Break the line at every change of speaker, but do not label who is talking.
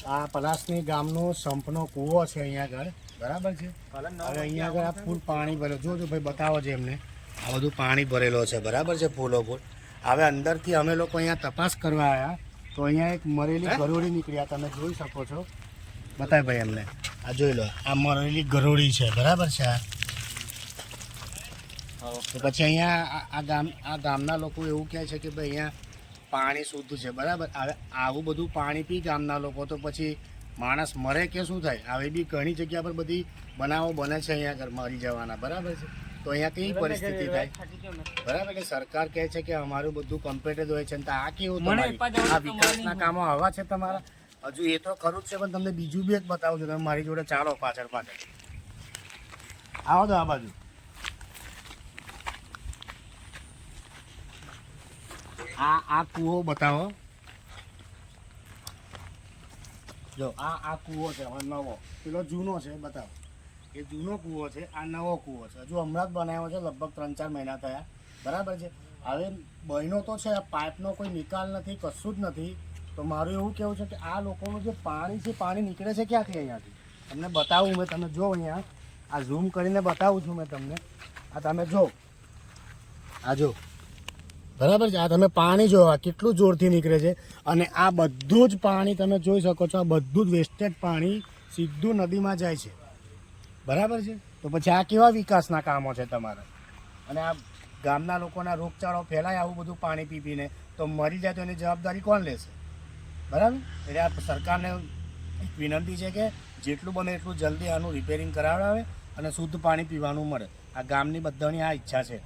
આ પલાસની ગામનો સંપનો કૂવો છે અહીંયા આગળ, બરાબર છે. હવે અહીંયા આગળ આ ફૂલ પાણી ભરેલું, જોજો ભાઈ બતાવો છે એમને, આ બધું પાણી ભરેલો છે, બરાબર છે, ફૂલો ફૂલ. હવે અંદરથી અમે લોકો અહીંયા તપાસ કરવા આવ્યા તો અહીંયા એક મરેલી ગરોળી નીકળી, આ તમે જોઈ શકો છો. બતાય ભાઈ એમને, આ જોઈ લો, આ મરેલી ગરોળી છે, બરાબર છે. તો પછી અહીંયા આ ગામના લોકો એવું કહે છે કે ભાઈ અહીંયા પાણી શુદ્ધ છે, બરાબર. હવે આવું બધું પાણી પી ગામના લોકો તો પછી માણસ મરે કે શું થાય? આવી બી ઘણી જગ્યા પર બધી બનાવો બને છે અહીંયા આગળ મરી જવાના, બરાબર છે. તો અહીંયા કેવી પરિસ્થિતિ થાય, બરાબર. એટલે સરકાર કહે છે કે અમારું બધું કમ્પ્લીટ હોય છે, તો આ કેવું તમારી આ વિકાસના કામો આવા છે તમારા? હજુ એ તો ખરું જ છે, પણ તમને બીજું બી એક બતાવું છું, તમે મારી જોડે ચાલો પાછળ આવો તો આ બાજુ. આ કૂવો બતાવો, જો આ કૂવો છે હવે નવો, પેલો જૂનો છે, બતાવો. એ જૂનો કૂવો છે, આ નવો કૂવો છે, હજુ હમણાં જ બનાવ્યો છે, લગભગ 3-4 મહિના થયા, બરાબર છે. હવે બહેનો તો છે, પાઇપનો કોઈ નિકાલ નથી, કશું જ નથી. તો મારું એવું કહેવું છે કે આ લોકોનું જે પાણી છે, પાણી નીકળે છે ક્યાંથી? અહીંયાથી તમને બતાવું મેં, તમે જો અહીંયા આ ઝૂમ કરીને બતાવું છું મેં તમને. આ તમે જો, આ જો, બરાબર છે. આ તમે પાણી જો આ કેટલું જોરથી નીકળે છે, અને આ બધું જ પાણી તમે જોઈ શકો છો, આ બધું જ વેસ્ટેજ પાણી સીધું નદીમાં જાય છે, બરાબર છે. તો પછી આ કેવા વિકાસના કામો છે તમારા? અને આ ગામના લોકોના રોગચાળો ફેલાય આવું બધું પાણી પી પીને, તો મરી જાય તો એની જવાબદારી કોણ લેશે? બરાબર. એટલે આ સરકારને એક વિનંતી છે કે જેટલું બને એટલું જલ્દી આનું રિપેરિંગ કરાવડાવે અને શુદ્ધ પાણી પીવાનું મળે. આ ગામની બધાની આ ઈચ્છા છે.